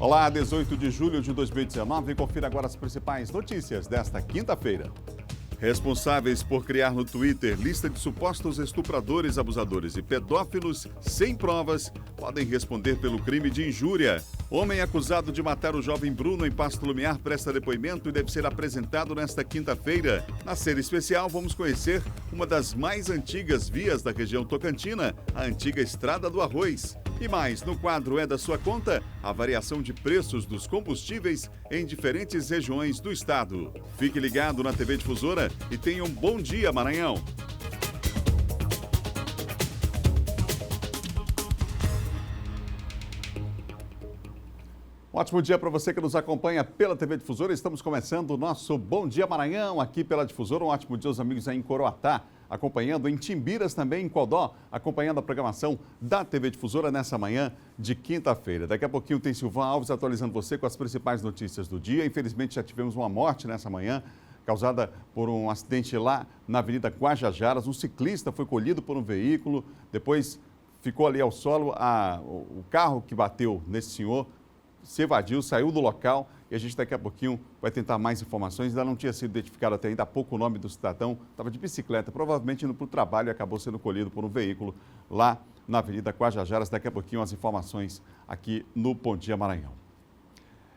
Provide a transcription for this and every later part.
Olá, 18 de julho de 2019. Confira agora as principais notícias desta quinta-feira. Responsáveis por criar no Twitter lista de supostos estupradores, abusadores e pedófilos sem provas podem responder pelo crime de injúria. Homem acusado de matar o jovem Bruno em Pasto Lumiar presta depoimento e deve ser apresentado nesta quinta-feira. Na série especial, vamos conhecer uma das mais antigas vias da região tocantina, a antiga Estrada do Arroz. E mais, no quadro É da Sua Conta, a variação de preços dos combustíveis em diferentes regiões do estado. Fique ligado na TV Difusora e tenha um bom dia, Maranhão! Um ótimo dia para você que nos acompanha pela TV Difusora. Estamos começando o nosso Bom Dia Maranhão aqui pela Difusora. Um ótimo dia aos amigos aí em Coroatá, acompanhando em Timbiras também, em Codó, acompanhando a programação da TV Difusora nessa manhã de quinta-feira. Daqui a pouquinho tem Silvan Alves atualizando você com as principais notícias do dia. Infelizmente já tivemos uma morte nessa manhã, causada por um acidente lá na Avenida Guajajaras. Um ciclista foi colhido por um veículo, depois ficou ali ao solo. O carro que bateu nesse senhor se evadiu, saiu do local e a gente daqui a pouquinho vai tentar mais informações. Ainda não tinha sido identificado até ainda há pouco o nome do cidadão, estava de bicicleta, provavelmente indo para o trabalho e acabou sendo colhido por um veículo lá na Avenida Guajajaras. Daqui a pouquinho as informações aqui no Bom Dia Maranhão.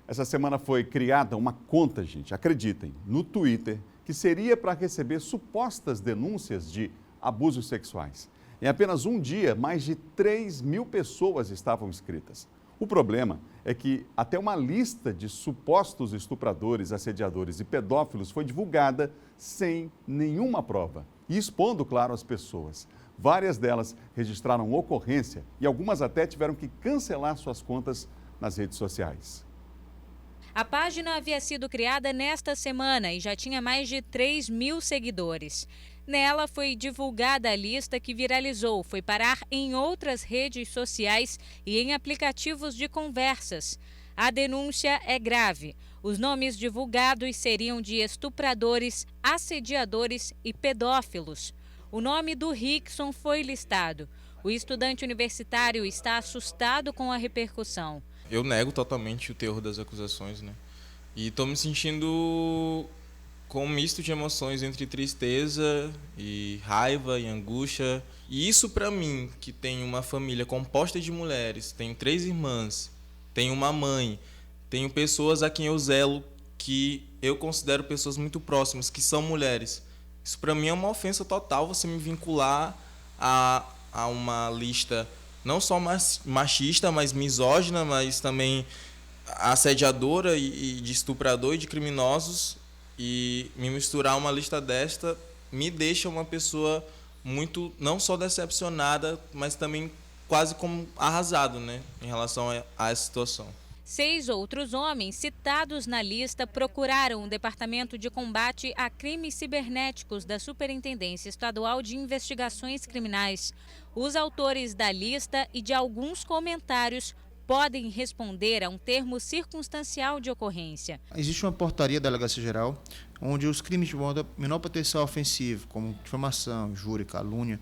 Essa semana foi criada uma conta, gente, acreditem, no Twitter, que seria para receber supostas denúncias de abusos sexuais. Em apenas um dia, mais de 3.000 pessoas estavam inscritas. O problema é que até uma lista de supostos estupradores, assediadores e pedófilos foi divulgada sem nenhuma prova e expondo, claro, as pessoas. Várias delas registraram ocorrência e algumas até tiveram que cancelar suas contas nas redes sociais. A página havia sido criada nesta semana e já tinha mais de 3.000 seguidores. Nela foi divulgada a lista que viralizou, foi parar em outras redes sociais e em aplicativos de conversas. A denúncia é grave. Os nomes divulgados seriam de estupradores, assediadores e pedófilos. O nome do Rickson foi listado. O estudante universitário está assustado com a repercussão. Eu nego totalmente o teor das acusações, né? E estou me sentindo com um misto de emoções entre tristeza e raiva e angústia. E isso para mim, que tenho uma família composta de mulheres, tenho 3 irmãs, tenho uma mãe, tenho pessoas a quem eu zelo, que eu considero pessoas muito próximas, que são mulheres. Isso para mim é uma ofensa total, você me vincular a uma lista não só machista, mas misógina, mas também assediadora e de estuprador e de criminosos. E me misturar uma lista desta me deixa uma pessoa muito, não só decepcionada, mas também quase como arrasado, né, em relação a essa situação. 6 outros homens citados na lista procuraram o Departamento de Combate a Crimes Cibernéticos da Superintendência Estadual de Investigações Criminais. Os autores da lista e de alguns comentários podem responder a um termo circunstancial de ocorrência. Existe uma portaria da Delegacia Geral, onde os crimes de menor potencial ofensivo, como difamação, injúria, calúnia,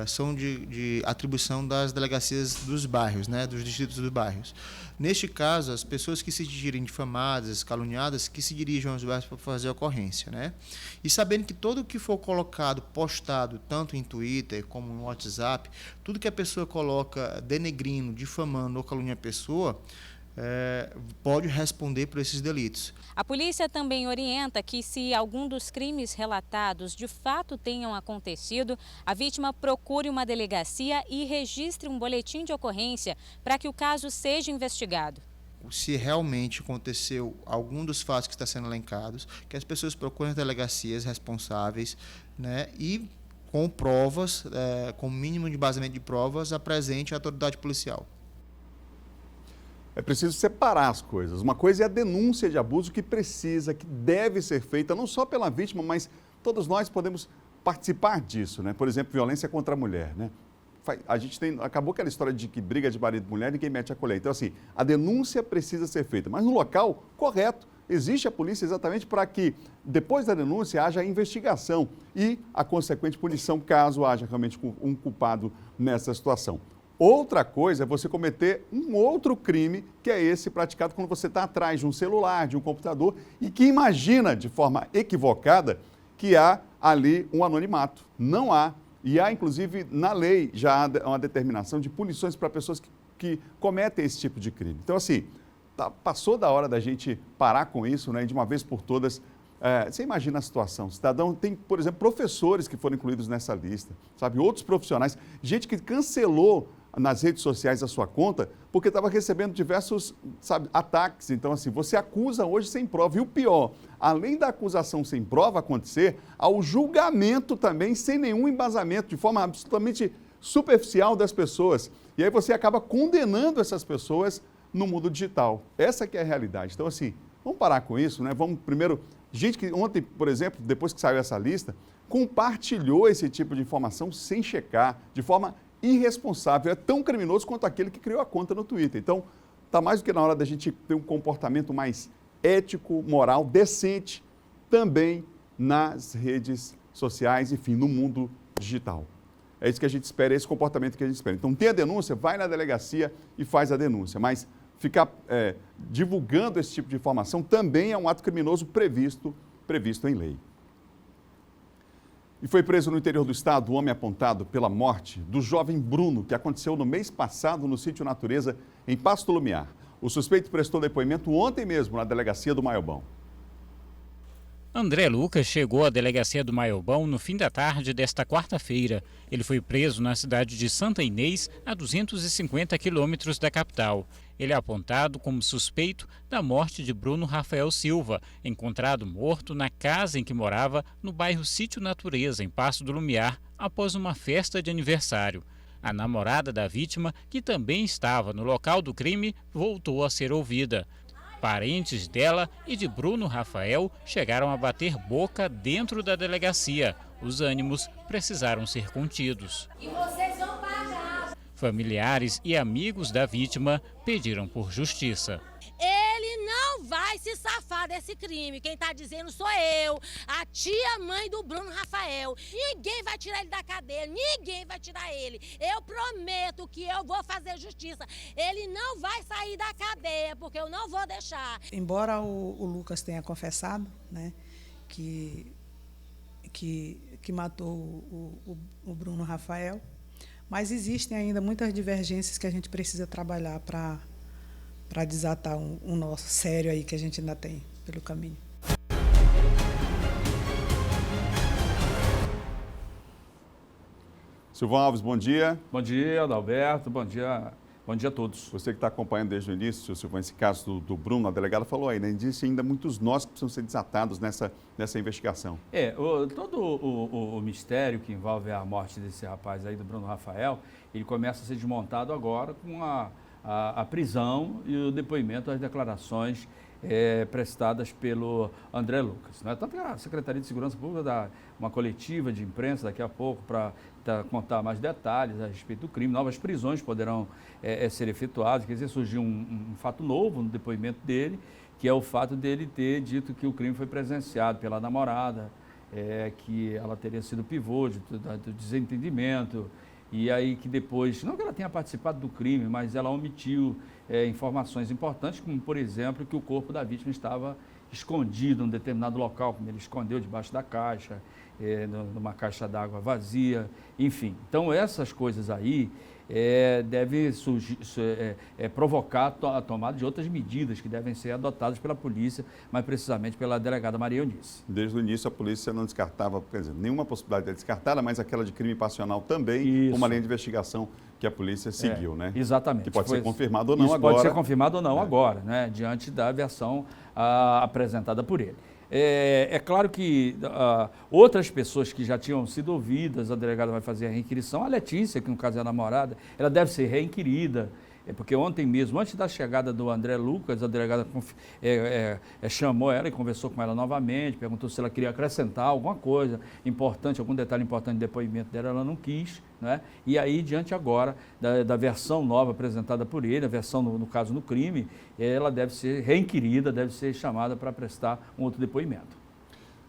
são de atribuição das delegacias dos bairros, né, dos distritos dos bairros. Neste caso, as pessoas que se dirigirem difamadas, caluniadas, que se dirijam aos bairros para fazer a ocorrência, né? E sabendo que tudo que for colocado, postado, tanto em Twitter como no WhatsApp, tudo que a pessoa coloca denegrindo, difamando ou caluniando a pessoa, pode responder por esses delitos. A polícia também orienta que, se algum dos crimes relatados de fato tenham acontecido, a vítima procure uma delegacia e registre um boletim de ocorrência para que o caso seja investigado. Se realmente aconteceu algum dos fatos que está sendo elencados, que as pessoas procurem as delegacias responsáveis, né, e com provas, com o mínimo de baseamento de provas, apresente à autoridade policial. É preciso separar as coisas. Uma coisa é a denúncia de abuso que precisa, que deve ser feita, não só pela vítima, mas todos nós podemos participar disso, né? Por exemplo, violência contra a mulher, né? A gente acabou aquela história de que briga de marido e mulher, ninguém mete a colher. Então, assim, a denúncia precisa ser feita, mas no local correto. Existe a polícia exatamente para que, depois da denúncia, haja investigação e a consequente punição, caso haja realmente um culpado nessa situação. Outra coisa é você cometer um outro crime, que é esse praticado quando você está atrás de um celular, de um computador, e que imagina de forma equivocada que há ali um anonimato. Não há. E há, inclusive, na lei já há uma determinação de punições para pessoas que cometem esse tipo de crime. Então, assim, passou da hora da gente parar com isso, né, e de uma vez por todas. Você imagina a situação, o cidadão tem, por exemplo, professores que foram incluídos nessa lista, sabe, outros profissionais, gente que cancelou nas redes sociais a sua conta porque estava recebendo diversos, sabe, ataques. Então, assim, você acusa hoje sem prova. E o pior, além da acusação sem prova acontecer, há o julgamento também sem nenhum embasamento, de forma absolutamente superficial das pessoas. E aí você acaba condenando essas pessoas no mundo digital. Essa que é a realidade. Então, assim, vamos parar com isso, né? Vamos primeiro... Gente que ontem, por exemplo, depois que saiu essa lista, compartilhou esse tipo de informação sem checar, de forma irresponsável. É tão criminoso quanto aquele que criou a conta no Twitter. Então, está mais do que na hora da gente ter um comportamento mais ético, moral, decente, também nas redes sociais, enfim, no mundo digital. É isso que a gente espera, é esse comportamento que a gente espera. Então, tem a denúncia, vai na delegacia e faz a denúncia, mas ficar divulgando esse tipo de informação também é um ato criminoso previsto em lei. E foi preso no interior do estado o homem apontado pela morte do jovem Bruno, que aconteceu no mês passado no sítio Natureza, em Pasto Lumiar. O suspeito prestou depoimento ontem mesmo na delegacia do Maiobão. André Lucas chegou à delegacia do Maiobão no fim da tarde desta quarta-feira. Ele foi preso na cidade de Santa Inês, a 250 quilômetros da capital. Ele é apontado como suspeito da morte de Bruno Rafael Silva, encontrado morto na casa em que morava no bairro Sítio Natureza, em Pasto do Lumiar, após uma festa de aniversário. A namorada da vítima, que também estava no local do crime, voltou a ser ouvida. Parentes dela e de Bruno Rafael chegaram a bater boca dentro da delegacia. Os ânimos precisaram ser contidos. E vocês vão pagar. Familiares e amigos da vítima pediram por justiça. Ele não vai se safar desse crime. Quem está dizendo sou eu, a tia-mãe do Bruno Rafael. Ninguém vai tirar ele da cadeia, ninguém vai tirar ele. Eu prometo que eu vou fazer justiça. Ele não vai sair da cadeia, porque eu não vou deixar. Embora o Lucas tenha confessado, né, que matou o Bruno Rafael, mas existem ainda muitas divergências que a gente precisa trabalhar para desatar um nó sério aí que a gente ainda tem pelo caminho. Silvão Alves, bom dia. Bom dia, Adalberto. Bom dia a todos. Você que está acompanhando desde o início, Silvão, esse caso do Bruno, a delegada falou aí, né? Existem ainda muitos nós que precisam ser desatados nessa investigação. Todo o mistério que envolve a morte desse rapaz aí, do Bruno Rafael, ele começa a ser desmontado agora com a prisão e o depoimento, as declarações prestadas pelo André Lucas, né? Tanto que a Secretaria de Segurança Pública dá uma coletiva de imprensa daqui a pouco para contar mais detalhes a respeito do crime. Novas prisões poderão ser efetuadas. Quer dizer, surgiu um fato novo no depoimento dele, que é o fato dele ter dito que o crime foi presenciado pela namorada, que ela teria sido pivô do desentendimento. E aí que depois, não que ela tenha participado do crime, mas ela omitiu informações importantes, como, por exemplo, que o corpo da vítima estava escondido em um determinado local, como ele escondeu debaixo da caixa, numa caixa d'água vazia, enfim. Então, essas coisas aí devem provocar a tomada de outras medidas que devem ser adotadas pela polícia, mais precisamente pela delegada Maria Eunice. Desde o início, a polícia não descartava, quer dizer, nenhuma possibilidade é descartada, mas aquela de crime passional também, uma linha de investigação que a polícia seguiu, né? Exatamente. Que pode ser confirmado ou não agora. Pode ser confirmado ou não agora, né? Diante da versão apresentada por ele. É claro que outras pessoas que já tinham sido ouvidas, a delegada vai fazer a reinquirição. A Letícia, que no caso é a namorada, ela deve ser reinquirida, porque ontem mesmo, antes da chegada do André Lucas, a delegada chamou ela e conversou com ela novamente, perguntou se ela queria acrescentar alguma coisa importante, algum detalhe importante do depoimento dela, ela não quis, né? E aí, diante agora da versão nova apresentada por ele, a versão, no caso, no crime, ela deve ser reinquirida, deve ser chamada para prestar um outro depoimento.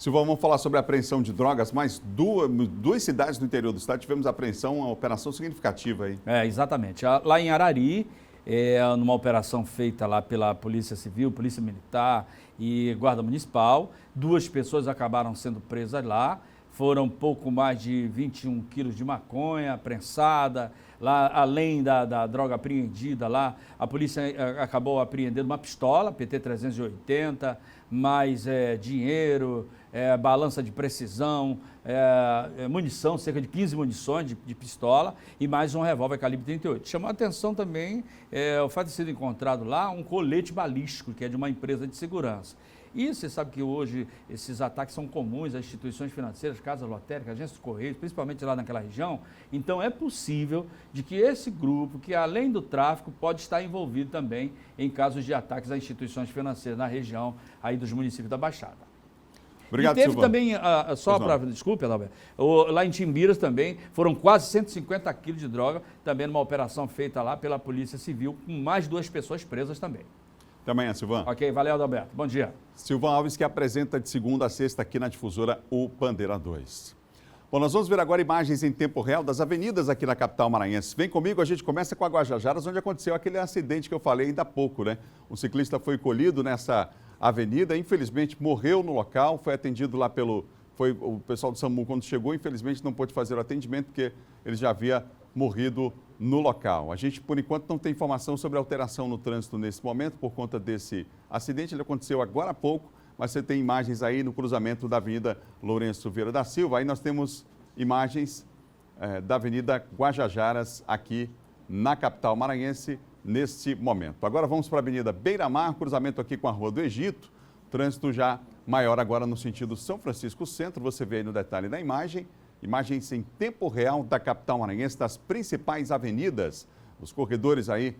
Silvão, vamos falar sobre a apreensão de drogas, mas duas cidades do interior do estado tivemos apreensão, uma operação significativa aí. Exatamente. Lá em Arari, numa operação feita lá pela Polícia Civil, Polícia Militar e Guarda Municipal, 2 pessoas acabaram sendo presas lá, foram pouco mais de 21 quilos de maconha prensada, lá além da droga apreendida lá, a polícia acabou apreendendo uma pistola, PT-380, mais dinheiro, balança de precisão, munição, cerca de 15 munições de pistola e mais um revólver calibre 38. Chamou a atenção também o fato de ser encontrado lá um colete balístico, que é de uma empresa de segurança. E você sabe que hoje esses ataques são comuns às instituições financeiras, casas lotéricas, agências de correios, principalmente lá naquela região. Então é possível de que esse grupo, que além do tráfico, pode estar envolvido também em casos de ataques a instituições financeiras na região aí dos municípios da Baixada. Obrigado, e teve Silvão. também, desculpe, Adalberto, lá em Timbiras também, foram quase 150 quilos de droga, também numa operação feita lá pela Polícia Civil, com mais 2 pessoas presas também. Até amanhã, Silvão. Ok, valeu, Adalberto. Bom dia. Silvão Alves, que apresenta de segunda a sexta aqui na Difusora o Bandeira 2. Bom, nós vamos ver agora imagens em tempo real das avenidas aqui na capital maranhense. Vem comigo, a gente começa com a Guajajaras, onde aconteceu aquele acidente que eu falei ainda há pouco, né? Um ciclista foi colhido nessa avenida, infelizmente morreu no local, foi atendido lá foi o pessoal do SAMU quando chegou, infelizmente não pôde fazer o atendimento porque ele já havia morrido no local. A gente, por enquanto, não tem informação sobre alteração no trânsito nesse momento por conta desse acidente. Ele aconteceu agora há pouco, mas você tem imagens aí no cruzamento da Avenida Lourenço Vieira da Silva. Aí nós temos imagens da Avenida Guajajaras aqui na capital maranhense neste momento. Agora vamos para a Avenida Beira-Mar, cruzamento aqui com a Rua do Egito. Trânsito já maior agora no sentido São Francisco Centro. Você vê aí no detalhe da imagem. Imagens em tempo real da capital maranhense, das principais avenidas, os corredores aí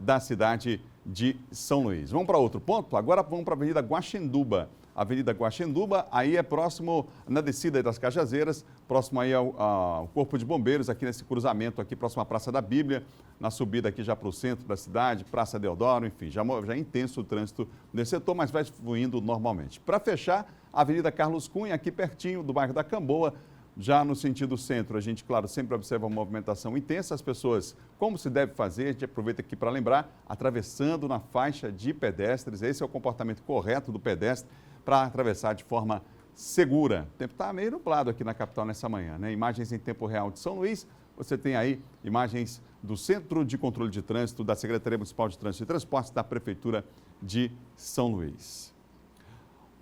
da cidade de São Luís. Vamos para outro ponto? Agora vamos para a Avenida Guaxenduba. Avenida Guaxenduba, aí é próximo, na descida das Cajazeiras, próximo aí ao Corpo de Bombeiros, aqui nesse cruzamento aqui, próximo à Praça da Bíblia, na subida aqui já para o centro da cidade, Praça Deodoro, enfim, já é intenso o trânsito nesse setor, mas vai fluindo normalmente. Para fechar, a Avenida Carlos Cunha, aqui pertinho do bairro da Camboa, já no sentido centro, a gente, claro, sempre observa uma movimentação intensa. As pessoas, como se deve fazer, a gente aproveita aqui para lembrar, atravessando na faixa de pedestres. Esse é o comportamento correto do pedestre para atravessar de forma segura. O tempo está meio nublado aqui na capital nessa manhã, né? Imagens em tempo real de São Luís. Você tem aí imagens do Centro de Controle de Trânsito da Secretaria Municipal de Trânsito e Transportes da Prefeitura de São Luís.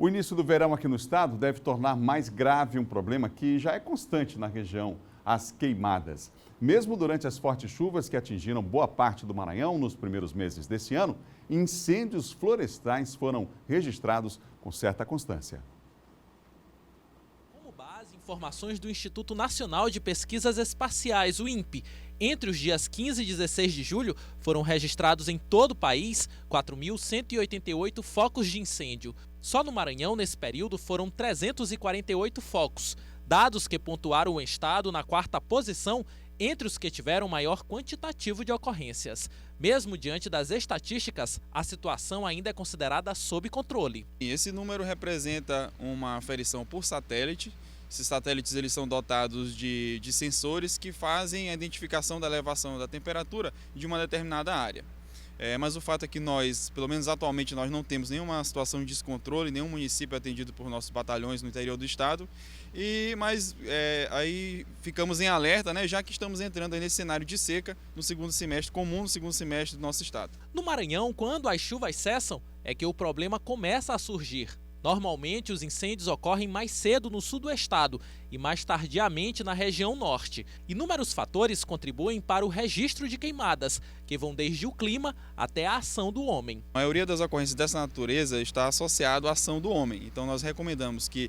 O início do verão aqui no estado deve tornar mais grave um problema que já é constante na região, as queimadas. Mesmo durante as fortes chuvas que atingiram boa parte do Maranhão nos primeiros meses desse ano, incêndios florestais foram registrados com certa constância. Como base, informações do Instituto Nacional de Pesquisas Espaciais, o INPE. Entre os dias 15 e 16 de julho, foram registrados em todo o país 4.188 focos de incêndio. Só no Maranhão, nesse período, foram 348 focos, dados que pontuaram o estado na 4ª posição entre os que tiveram maior quantitativo de ocorrências. Mesmo diante das estatísticas, a situação ainda é considerada sob controle. Esse número representa uma aferição por satélite. Esses satélites eles são dotados de sensores que fazem a identificação da elevação da temperatura de uma determinada área. Mas o fato é que nós, pelo menos atualmente, nós não temos nenhuma situação de descontrole, nenhum município atendido por nossos batalhões no interior do estado. Mas aí ficamos em alerta, né, já que estamos entrando aí nesse cenário de seca no segundo semestre, comum no segundo semestre do nosso estado. No Maranhão, quando as chuvas cessam, é que o problema começa a surgir. Normalmente, os incêndios ocorrem mais cedo no sul do estado e mais tardiamente na região norte. Inúmeros fatores contribuem para o registro de queimadas, que vão desde o clima até a ação do homem. A maioria das ocorrências dessa natureza está associada à ação do homem. Então, nós recomendamos que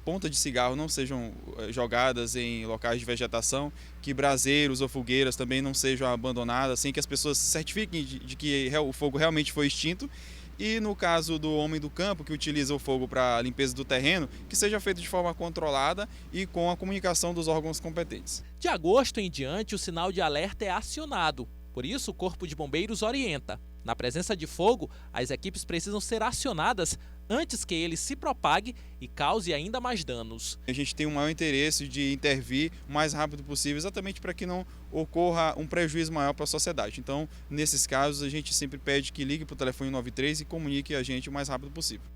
pontas de cigarro não sejam jogadas em locais de vegetação, que braseiros ou fogueiras também não sejam abandonadas, assim que as pessoas se certifiquem de que o fogo realmente foi extinto. E no caso do homem do campo, que utiliza o fogo para a limpeza do terreno, que seja feito de forma controlada e com a comunicação dos órgãos competentes. De agosto em diante, o sinal de alerta é acionado. Por isso, o Corpo de Bombeiros orienta. Na presença de fogo, as equipes precisam ser acionadas antes que ele se propague e cause ainda mais danos. A gente tem o maior interesse de intervir o mais rápido possível, exatamente para que não ocorra um prejuízo maior para a sociedade. Então, nesses casos, a gente sempre pede que ligue para o telefone 93 e comunique a gente o mais rápido possível.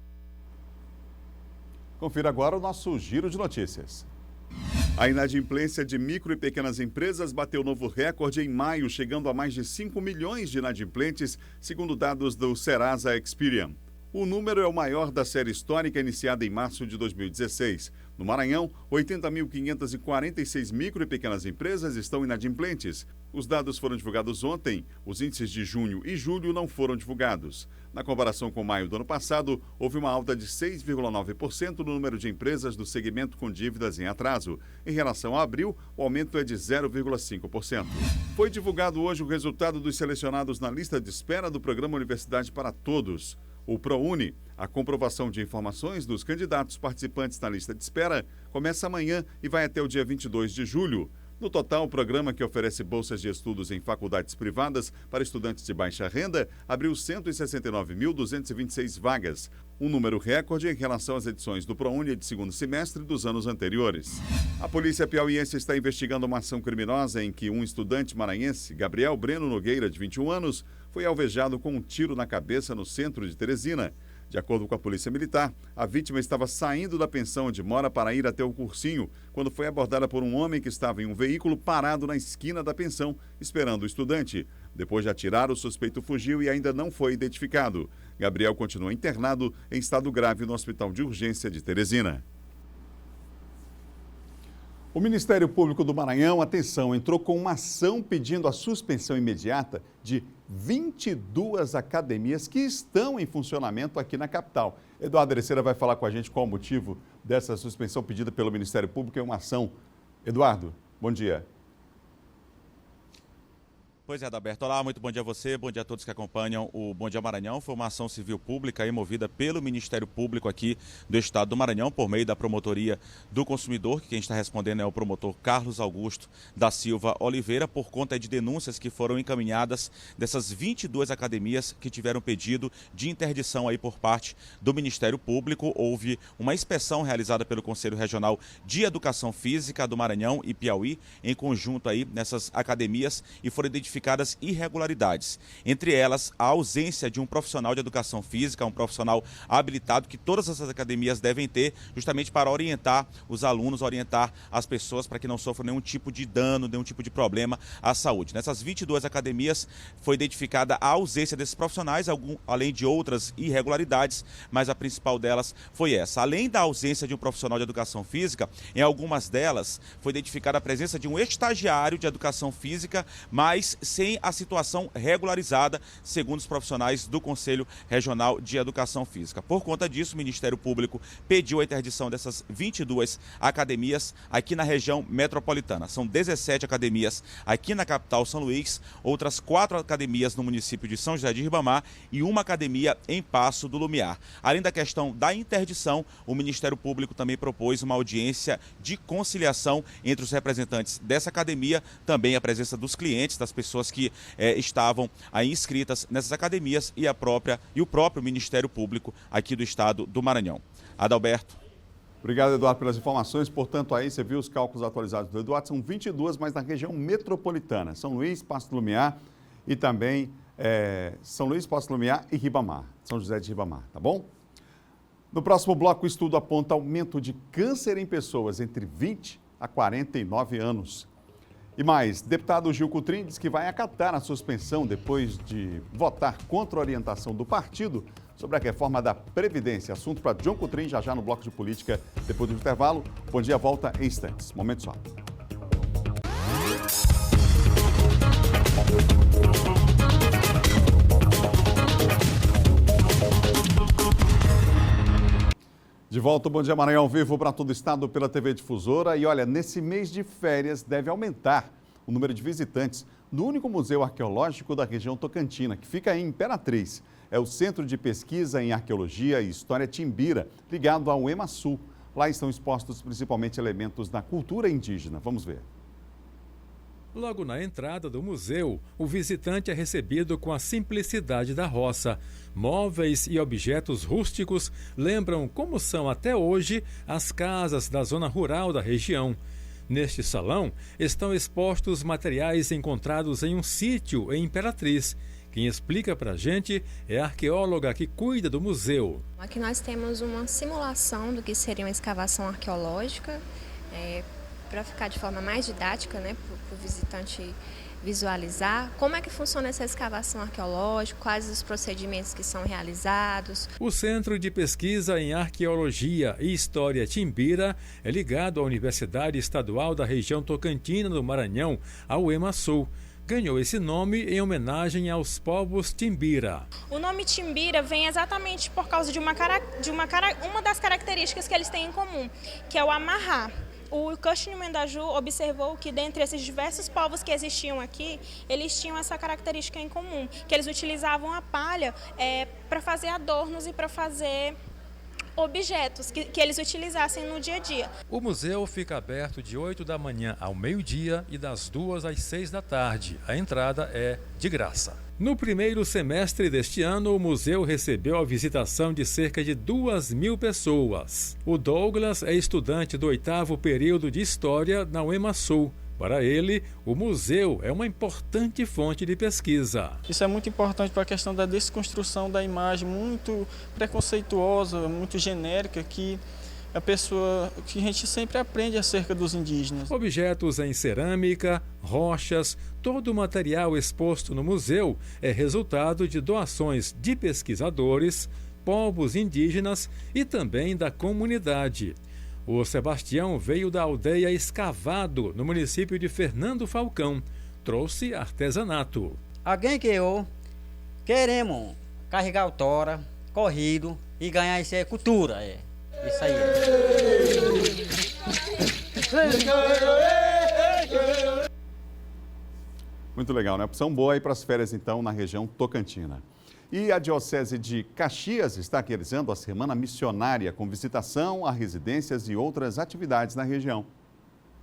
Confira agora o nosso giro de notícias. A inadimplência de micro e pequenas empresas bateu novo recorde em maio, chegando a mais de 5 milhões de inadimplentes, segundo dados do Serasa Experian. O número é o maior da série histórica iniciada em março de 2016. No Maranhão, 80.546 micro e pequenas empresas estão inadimplentes. Os dados foram divulgados ontem. Os índices de junho e julho não foram divulgados. Na comparação com maio do ano passado, houve uma alta de 6,9% no número de empresas do segmento com dívidas em atraso. Em relação a abril, o aumento é de 0,5%. Foi divulgado hoje o resultado dos selecionados na lista de espera do programa Universidade para Todos. O ProUni, a comprovação de informações dos candidatos participantes na lista de espera, começa amanhã e vai até o dia 22 de julho. No total, o programa, que oferece bolsas de estudos em faculdades privadas para estudantes de baixa renda, abriu 169.226 vagas, um número recorde em relação às edições do ProUni de segundo semestre dos anos anteriores. A polícia piauiense está investigando uma ação criminosa em que um estudante maranhense, Gabriel Breno Nogueira, de 21 anos, foi alvejado com um tiro na cabeça no centro de Teresina. De acordo com a Polícia Militar, a vítima estava saindo da pensão onde mora para ir até o cursinho, quando foi abordada por um homem que estava em um veículo parado na esquina da pensão, esperando o estudante. Depois de atirar, o suspeito fugiu e ainda não foi identificado. Gabriel continua internado em estado grave no Hospital de Urgência de Teresina. O Ministério Público do Maranhão, atenção, entrou com uma ação pedindo a suspensão imediata de 22 academias que estão em funcionamento aqui na capital. Eduardo Ereceira vai falar com a gente qual o motivo dessa suspensão pedida pelo Ministério Público. É uma ação. Eduardo, bom dia. Pois é, Adalberto. Olá, muito bom dia a você, bom dia a todos que acompanham o Bom Dia Maranhão. Foi uma ação civil pública aí, movida pelo Ministério Público aqui do Estado do Maranhão, por meio da Promotoria do Consumidor, que quem está respondendo é o promotor Carlos Augusto da Silva Oliveira, por conta de denúncias que foram encaminhadas dessas 22 academias que tiveram pedido de interdição aí por parte do Ministério Público. Houve uma inspeção realizada pelo Conselho Regional de Educação Física do Maranhão e Piauí, em conjunto aí nessas academias, e foram identificadas irregularidades. Entre elas, a ausência de um profissional de educação física, um profissional habilitado que todas essas academias devem ter, justamente para orientar os alunos, orientar as pessoas para que não sofram nenhum tipo de dano, nenhum tipo de problema à saúde. Nessas 22 academias foi identificada a ausência desses profissionais, além de outras irregularidades, mas a principal delas foi essa. Além da ausência de um profissional de educação física, em algumas delas foi identificada a presença de um estagiário de educação física, mas sem a situação regularizada, segundo os profissionais do Conselho Regional de Educação Física. Por conta disso, o Ministério Público pediu a interdição dessas 22 academias aqui na região metropolitana. São 17 academias aqui na capital São Luís, outras 4 academias no município de São José de Ribamar e uma academia em Passo do Lumiar. Além da questão da interdição, o Ministério Público também propôs uma audiência de conciliação entre os representantes dessa academia, também a presença dos clientes, das pessoas que estavam aí inscritas nessas academias e o próprio Ministério Público aqui do Estado do Maranhão. Adalberto. Obrigado, Eduardo, pelas informações. Portanto, aí você viu os cálculos atualizados do Eduardo, são 22, mas na região metropolitana, São Luís, Passo do Lumiar e também São Luís, Passo do Lumiar e Ribamar, São José de Ribamar, tá bom? No próximo bloco, o estudo aponta aumento de câncer em pessoas entre 20 a 49 anos. E mais, deputado Gil Cutrim diz que vai acatar a suspensão depois de votar contra a orientação do partido sobre a reforma da Previdência. Assunto para John Cutrim já no bloco de política, depois do intervalo. Bom dia, volta em instantes. Momento só. De volta, Bom Dia Maranhão, ao vivo para todo o estado pela TV Difusora. E olha, nesse mês de férias deve aumentar o número de visitantes no único museu arqueológico da região tocantina, que fica em Imperatriz. É o Centro de Pesquisa em Arqueologia e História Timbira, ligado ao EMASul. Lá estão expostos principalmente elementos da cultura indígena. Vamos ver. Logo na entrada do museu, o visitante é recebido com a simplicidade da roça. Móveis e objetos rústicos lembram como são até hoje as casas da zona rural da região. Neste salão estão expostos materiais encontrados em um sítio em Imperatriz. Quem explica para a gente é a arqueóloga que cuida do museu. Aqui nós temos uma simulação do que seria uma escavação arqueológica, para ficar de forma mais didática, né, para o visitante visualizar como é que funciona essa escavação arqueológica, quais os procedimentos que são realizados. O Centro de Pesquisa em Arqueologia e História Timbira é ligado à Universidade Estadual da Região Tocantina do Maranhão, a UEMASul. Ganhou esse nome em homenagem aos povos Timbira. O nome Timbira vem exatamente por causa de uma das características que eles têm em comum, que é o amarrar. O Cushing Mendaju observou que dentre esses diversos povos que existiam aqui, eles tinham essa característica em comum, que eles utilizavam a palha para fazer adornos e para fazer objetos que eles utilizassem no dia a dia. O museu fica aberto de 8 da manhã ao meio-dia e das 2 às 6 da tarde. A entrada é de graça. No primeiro semestre deste ano, o museu recebeu a visitação de cerca de 2.000 pessoas. O Douglas é estudante do 8º período de História na UEMASul. Para ele, o museu é uma importante fonte de pesquisa. Isso é muito importante para a questão da desconstrução da imagem muito preconceituosa, muito genérica, que a gente sempre aprende acerca dos indígenas. Objetos em cerâmica, rochas, todo o material exposto no museu é resultado de doações de pesquisadores, povos indígenas e também da comunidade. O Sebastião veio da aldeia Escavado, no município de Fernando Falcão. Trouxe artesanato. Alguém que eu queremos carregar o tora, corrido e ganhar isso é cultura. Isso aí. Muito legal, né? Opção boa aí para as férias, então, na região tocantina. E a Diocese de Caxias está realizando a Semana Missionária, com visitação a residências e outras atividades na região.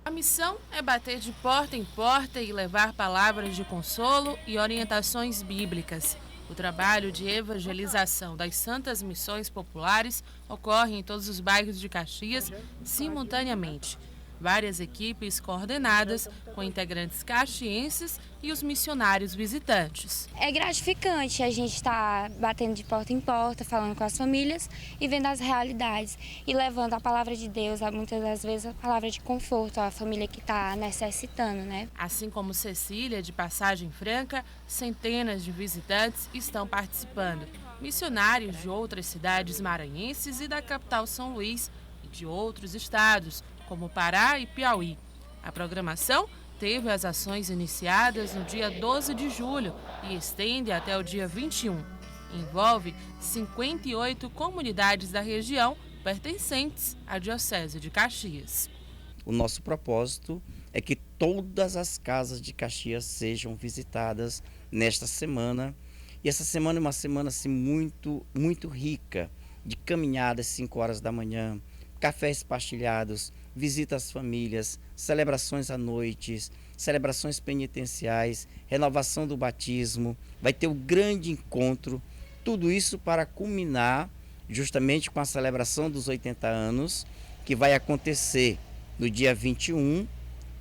A missão é bater de porta em porta e levar palavras de consolo e orientações bíblicas. O trabalho de evangelização das Santas Missões Populares ocorre em todos os bairros de Caxias simultaneamente. Várias equipes coordenadas com integrantes caxienses e os missionários visitantes. É gratificante a gente estar batendo de porta em porta, falando com as famílias e vendo as realidades e levando a palavra de Deus, muitas das vezes a palavra de conforto à família que está necessitando, né? Assim como Cecília, de Passagem Franca, centenas de visitantes estão participando. Missionários de outras cidades maranhenses e da capital São Luís e de outros estados, como Pará e Piauí. A programação teve as ações iniciadas no dia 12 de julho e estende até o dia 21. Envolve 58 comunidades da região pertencentes à Diocese de Caxias. O nosso propósito é que todas as casas de Caxias sejam visitadas nesta semana. E essa semana é uma semana assim, muito rica, de caminhadas às 5 horas da manhã, cafés partilhados, visita às famílias, celebrações à noite, celebrações penitenciais, renovação do batismo, vai ter o grande encontro, tudo isso para culminar justamente com a celebração dos 80 anos, que vai acontecer no dia 21,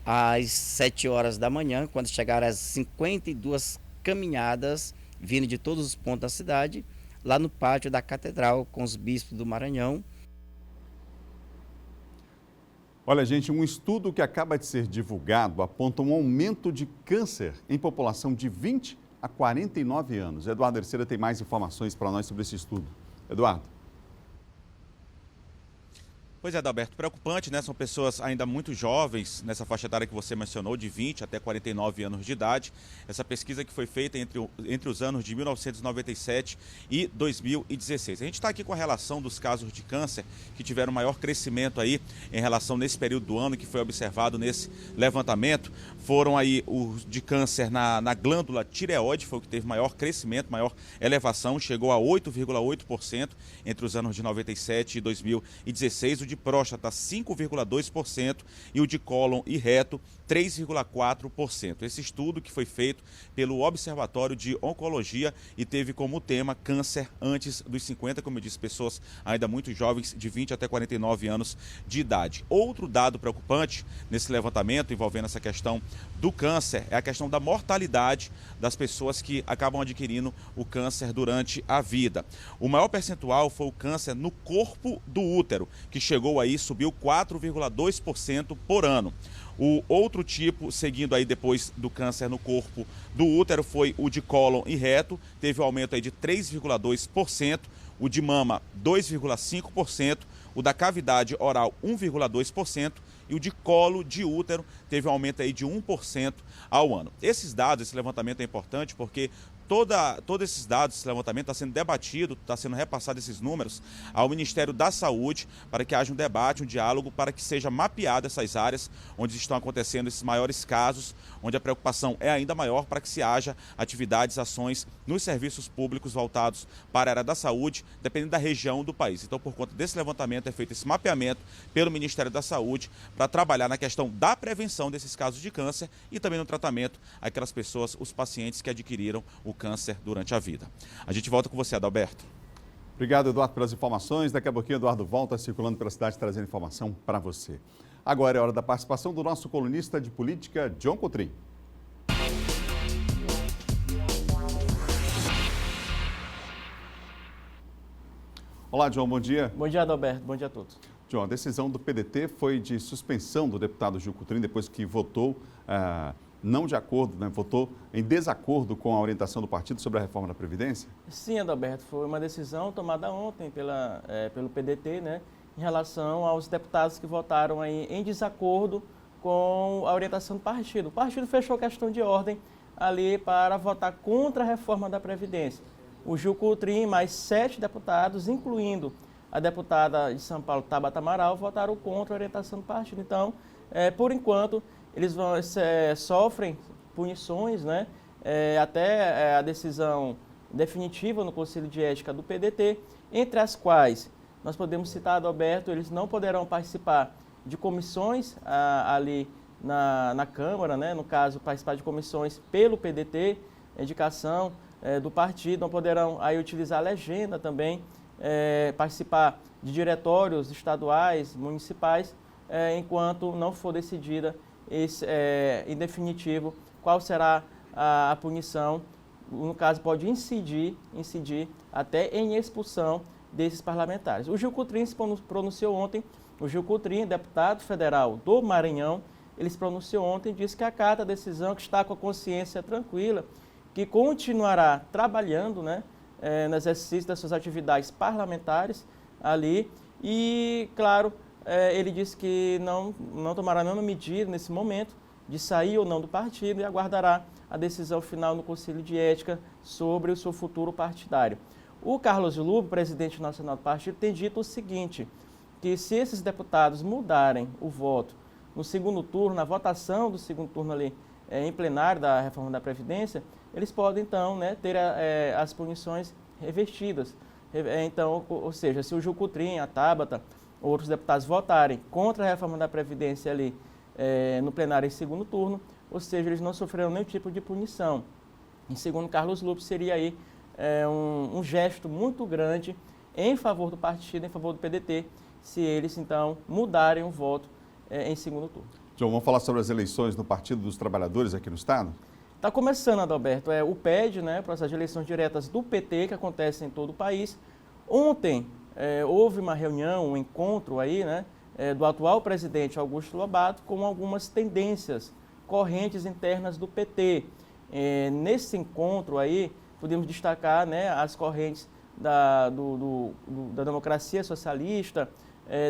às 7 horas da manhã, quando chegar às 52 caminhadas, vindo de todos os pontos da cidade, lá no pátio da Catedral, com os bispos do Maranhão. Olha, gente, um estudo que acaba de ser divulgado aponta um aumento de câncer em população de 20 a 49 anos. Eduardo Erceira tem mais informações para nós sobre esse estudo. Eduardo. Pois é, Adalberto, preocupante, né? São pessoas ainda muito jovens, nessa faixa etária que você mencionou, de 20 até 49 anos de idade. Essa pesquisa que foi feita entre os anos de 1997 e 2016. A gente está aqui com a relação dos casos de câncer que tiveram maior crescimento aí em relação nesse período do ano que foi observado nesse levantamento. Foram aí os de câncer na glândula tireoide, foi o que teve maior crescimento, maior elevação, chegou a 8,8% entre os anos de 97 e 2016. O de de próstata 5,2% e o de cólon e reto 3,4%. Esse estudo que foi feito pelo Observatório de Oncologia e teve como tema câncer antes dos 50, como eu disse, pessoas ainda muito jovens, de 20 até 49 anos de idade. Outro dado preocupante nesse levantamento envolvendo essa questão do câncer é a questão da mortalidade das pessoas que acabam adquirindo o câncer durante a vida. O maior percentual foi o câncer no corpo do útero, que chegou aí, subiu 4,2% por ano. O outro tipo, seguindo aí depois do câncer no corpo do útero, foi o de cólon e reto, teve um aumento aí de 3,2%, o de mama 2,5%, o da cavidade oral 1,2% e o de colo de útero teve um aumento aí de 1% ao ano. Esses dados, esse levantamento é importante porque todos esses dados, esse levantamento está sendo debatido, está sendo repassado esses números ao Ministério da Saúde para que haja um debate, um diálogo, para que seja mapeado essas áreas onde estão acontecendo esses maiores casos, onde a preocupação é ainda maior, para que se haja atividades, ações nos serviços públicos voltados para a área da saúde, dependendo da região do país. Então, por conta desse levantamento, é feito esse mapeamento pelo Ministério da Saúde para trabalhar na questão da prevenção desses casos de câncer e também no tratamento àquelas pessoas, os pacientes que adquiriram o câncer durante a vida. A gente volta com você, Adalberto. Obrigado, Eduardo, pelas informações. Daqui a pouquinho, Eduardo volta circulando pela cidade trazendo informação para você. Agora é hora da participação do nosso colunista de política, John Coutrin. Olá, John, bom dia. Bom dia, Adalberto. Bom dia a todos. John, a decisão do PDT foi de suspensão do deputado Gil Coutrin depois que votou não de acordo, votou em desacordo com a orientação do partido sobre a reforma da Previdência? Sim, Adalberto, foi uma decisão tomada ontem pelo PDT, em relação aos deputados que votaram aí em desacordo com a orientação do partido. O partido fechou questão de ordem ali para votar contra a reforma da Previdência. O Gil Coutrin, mais 7 deputados, incluindo a deputada de São Paulo, Tabata Amaral, votaram contra a orientação do partido. Então, por enquanto, eles sofrem punições, até a decisão definitiva no Conselho de Ética do PDT, entre as quais nós podemos citar, Adalberto, eles não poderão participar de comissões ali na Câmara, no caso, participar de comissões pelo PDT, indicação do partido, não poderão aí utilizar a legenda também, participar de diretórios estaduais, municipais, enquanto não for decidida em definitivo qual será a punição. No caso, pode incidir até em expulsão desses parlamentares. O Gil Coutrin se pronunciou ontem, o Gil Coutrin, deputado federal do Maranhão, ele se pronunciou ontem e disse que acata a decisão, que está com a consciência tranquila, que continuará trabalhando no exercício das suas atividades parlamentares ali e, claro, ele disse que não tomará nenhuma medida nesse momento de sair ou não do partido e aguardará a decisão final no Conselho de Ética sobre o seu futuro partidário. O Carlos Lupe, presidente nacional do partido, tem dito o seguinte, que se esses deputados mudarem o voto no segundo turno, na votação do segundo turno ali em plenário da reforma da Previdência, eles podem então ter as punições revestidas. Então, ou seja, se o Gil Coutrin, a Tabata, outros deputados votarem contra a reforma da Previdência ali no plenário em segundo turno, ou seja, eles não sofrerão nenhum tipo de punição. E segundo Carlos Lupe, seria aí um gesto muito grande em favor do partido, em favor do PDT, se eles então mudarem o voto em segundo turno. João, vamos falar sobre as eleições no Partido dos Trabalhadores aqui no estado? Está começando, Adalberto, o PED, processo de eleições diretas do PT, que acontece em todo o país. Ontem houve uma reunião, um encontro aí, do atual presidente Augusto Lobato com algumas tendências correntes internas do PT. Nesse encontro aí, podemos destacar as correntes da democracia socialista,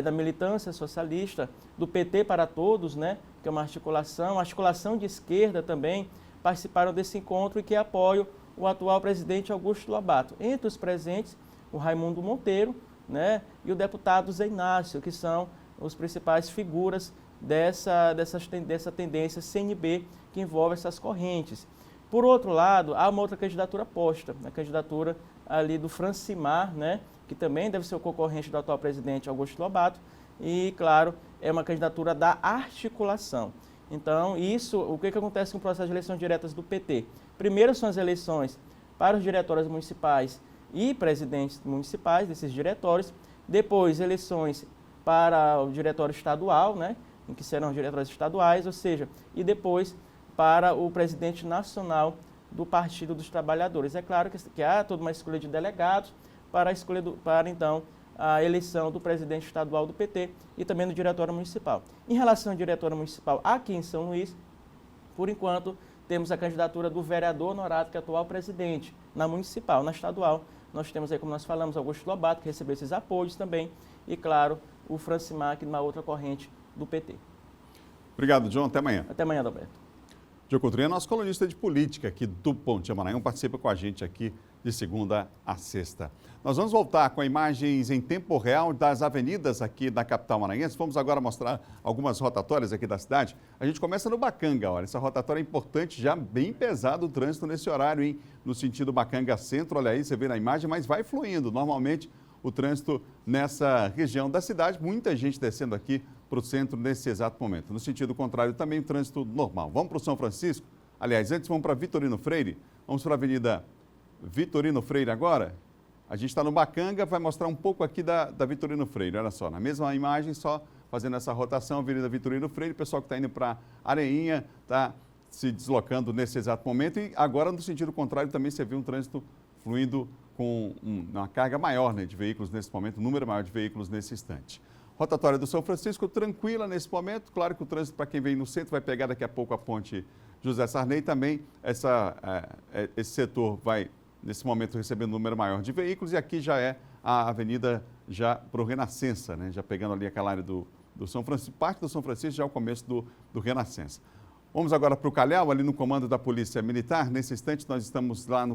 da militância socialista, do PT para Todos, que é uma articulação de esquerda também, participaram desse encontro e que apoiam o atual presidente Augusto Lobato. Entre os presentes, o Raimundo Monteiro e o deputado Zé Inácio, que são as principais figuras dessa tendência CNB que envolve essas correntes. Por outro lado, há uma outra candidatura posta, a candidatura ali do Francimar, que também deve ser o concorrente do atual presidente Augusto Lobato, e, claro, é uma candidatura da articulação. Então, isso, o que acontece com o processo de eleições diretas do PT? Primeiro são as eleições para os diretórios municipais e presidentes municipais desses diretórios, depois eleições para o diretório estadual, né, em que serão os diretórios estaduais, ou seja, e depois para o presidente nacional do Partido dos Trabalhadores. É claro que há toda uma escolha de delegados para então a eleição do presidente estadual do PT e também do diretório municipal. Em relação ao diretório municipal aqui em São Luís, por enquanto, temos a candidatura do vereador honorário, que é atual presidente, na municipal. Na estadual, nós temos aí, como nós falamos, Augusto Lobato, que recebeu esses apoios também, e, claro, o Francimar, que numa outra corrente do PT. Obrigado, John. Até amanhã. Até amanhã, Adalberto. Diogo Coutrinho, nosso colunista de política aqui do Bom Dia Maranhão, participa com a gente aqui de segunda a sexta. Nós vamos voltar com imagens em tempo real das avenidas aqui da capital maranhense. Vamos agora mostrar algumas rotatórias aqui da cidade. A gente começa no Bacanga, olha, essa rotatória é importante, já bem pesado o trânsito nesse horário, hein? No sentido Bacanga Centro, olha aí, você vê na imagem, mas vai fluindo. Normalmente o trânsito nessa região da cidade, muita gente descendo aqui para o centro nesse exato momento. No sentido contrário também, o trânsito normal. Vamos para o São Francisco? Aliás, antes vamos para Vitorino Freire. Vamos para a Avenida Vitorino Freire agora. A gente está no Bacanga, vai mostrar um pouco aqui da Vitorino Freire. Olha só, na mesma imagem, só fazendo essa rotação, Avenida Vitorino Freire. O pessoal que está indo para Areinha está se deslocando nesse exato momento. E agora, no sentido contrário, também você viu um trânsito fluindo com uma carga maior, né, de veículos nesse momento, um número maior de veículos nesse instante. Rotatória do São Francisco, tranquila nesse momento. Claro que o trânsito, para quem vem no centro, vai pegar daqui a pouco a ponte José Sarney. Também esse setor vai, nesse momento, recebendo um número maior de veículos. E aqui já é a avenida já para o Renascença, né? Já pegando ali aquela área do São Francisco. Parte do São Francisco já é o começo do Renascença. Vamos agora para o Calhau, ali no comando da Polícia Militar. Nesse instante, nós estamos lá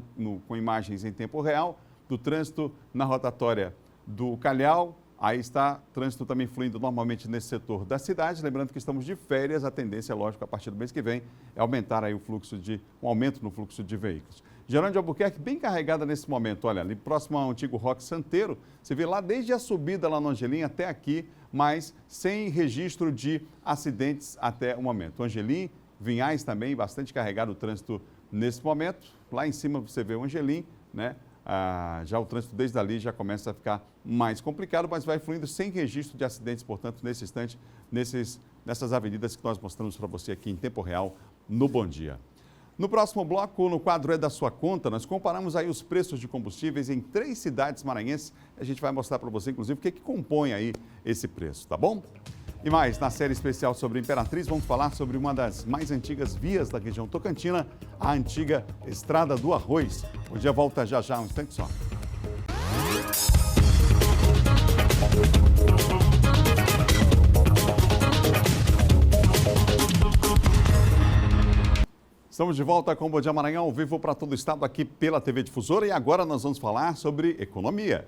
com imagens em tempo real do trânsito na rotatória do Calhau. Aí está trânsito também fluindo normalmente nesse setor da cidade. Lembrando que estamos de férias, a tendência, lógico, a partir do mês que vem, é aumentar aí um aumento no fluxo de veículos. Gerando de Albuquerque, bem carregada nesse momento. Olha, ali próximo ao antigo Roque Santeiro, você vê lá desde a subida lá no Angelim até aqui, mas sem registro de acidentes até o momento. Angelim, Vinhais também, bastante carregado o trânsito nesse momento. Lá em cima você vê o Angelim, né? Já o trânsito desde ali já começa a ficar mais complicado, mas vai fluindo sem registro de acidentes, portanto, nesse instante, nessas avenidas que nós mostramos para você aqui em tempo real no Bom Dia. No próximo bloco, no quadro É da Sua Conta, nós comparamos aí os preços de combustíveis em 3 cidades maranhenses. A gente vai mostrar para você, inclusive, o que compõe aí esse preço, tá bom? E mais, na série especial sobre Imperatriz, vamos falar sobre uma das mais antigas vias da região tocantina, a antiga Estrada do Arroz. O dia volta já, um instante só. Estamos de volta com o Bom Dia Maranhão, ao vivo para todo o estado aqui pela TV Difusora. E agora nós vamos falar sobre economia.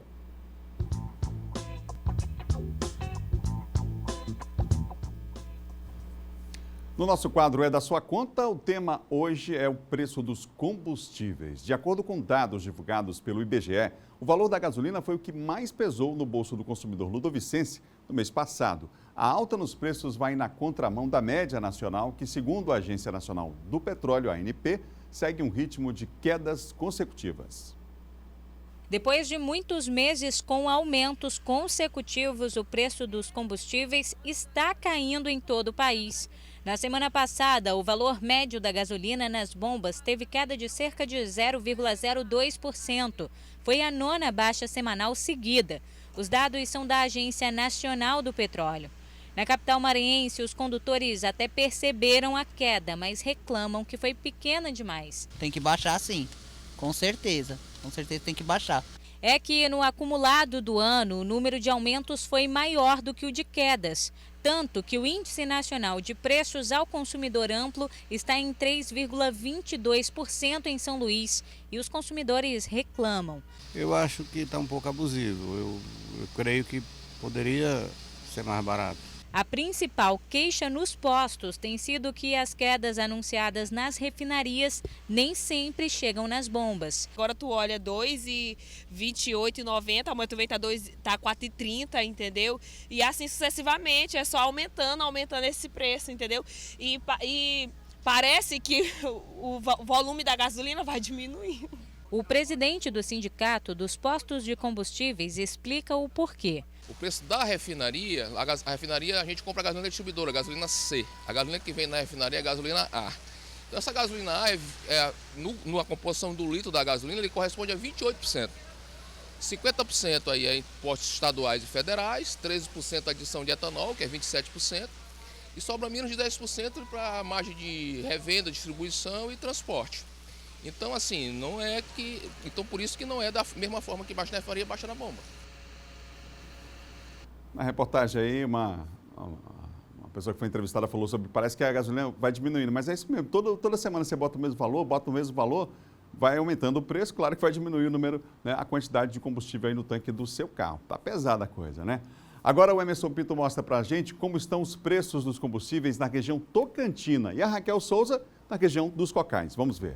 No nosso quadro É da Sua Conta, o tema hoje é o preço dos combustíveis. De acordo com dados divulgados pelo IBGE, o valor da gasolina foi o que mais pesou no bolso do consumidor ludovicense no mês passado. A alta nos preços vai na contramão da média nacional, que, segundo a Agência Nacional do Petróleo, a ANP, segue um ritmo de quedas consecutivas. Depois de muitos meses com aumentos consecutivos, o preço dos combustíveis está caindo em todo o país. Na semana passada, o valor médio da gasolina nas bombas teve queda de cerca de 0,02%. Foi a 9ª baixa semanal seguida. Os dados são da Agência Nacional do Petróleo. Na capital maranhense, os condutores até perceberam a queda, mas reclamam que foi pequena demais. Tem que baixar sim, com certeza tem que baixar. É que no acumulado do ano, o número de aumentos foi maior do que o de quedas. Tanto que o Índice Nacional de Preços ao Consumidor Amplo está em 3,22% em São Luís e os consumidores reclamam. Eu acho que está um pouco abusivo. Eu creio que poderia ser mais barato. A principal queixa nos postos tem sido que as quedas anunciadas nas refinarias nem sempre chegam nas bombas. Agora tu olha 2,28,90, amanhã tu vem tá 4,30, entendeu? E assim sucessivamente, é só aumentando esse preço, entendeu? E parece que o volume da gasolina vai diminuir. O presidente do Sindicato dos Postos de Combustíveis explica o porquê. O preço da refinaria, a refinaria a gente compra a gasolina distribuidora, a gasolina C. A gasolina que vem na refinaria é a gasolina A. Então essa gasolina A, na composição do litro da gasolina, ele corresponde a 28%. 50% aí é impostos estaduais e federais, 13% adição de etanol, que é 27%, e sobra menos de 10% para a margem de revenda, distribuição e transporte. Então assim, por isso que não é da mesma forma que baixa na refinaria, baixa na bomba. Na reportagem aí, uma pessoa que foi entrevistada falou sobre, parece que a gasolina vai diminuindo, mas é isso mesmo, toda semana você bota o mesmo valor, vai aumentando o preço, claro que vai diminuir o número, né, a quantidade de combustível aí no tanque do seu carro. Tá pesada a coisa, né? Agora o Emerson Pinto mostra pra gente como estão os preços dos combustíveis na região Tocantina e a Raquel Souza na região dos Cocais. Vamos ver.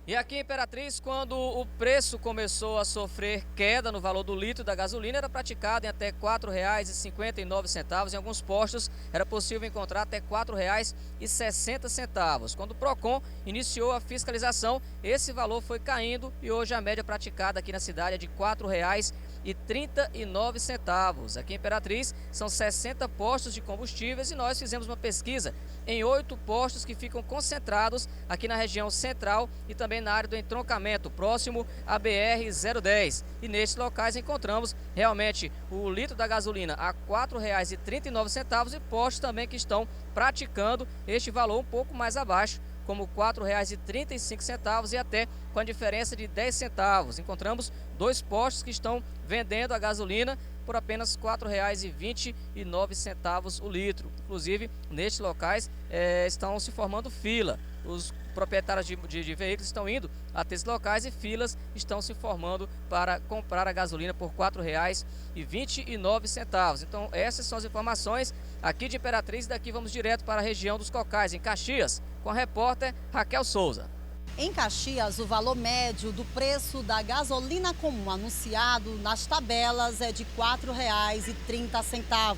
E aqui em Imperatriz, quando o preço começou a sofrer queda no valor do litro da gasolina, era praticado em até R$ 4,59. Em alguns postos era possível encontrar até R$ 4,60. Quando o PROCON iniciou a fiscalização, esse valor foi caindo e hoje a média praticada aqui na cidade é de R$ 4,39. Aqui em Imperatriz são 60 postos de combustíveis e nós fizemos uma pesquisa em 8 postos que ficam concentrados aqui na região central e também na área do entroncamento, próximo à BR-010. E nesses locais encontramos realmente o litro da gasolina a R$ 4,39 e postos também que estão praticando este valor um pouco mais abaixo, como R$ 4,35 e até com a diferença de 10 centavos. Encontramos 2 postos que estão vendendo a gasolina por apenas R$ 4,29 o litro. Inclusive, nestes locais estão se formando fila. Os proprietários de veículos estão indo até esses locais e filas estão se formando para comprar a gasolina por R$ 4,29. Então, essas são as informações aqui de Imperatriz. Daqui vamos direto para a região dos Cocais, em Caxias, com a repórter Raquel Souza. Em Caxias, o valor médio do preço da gasolina comum anunciado nas tabelas é de R$ 4,30,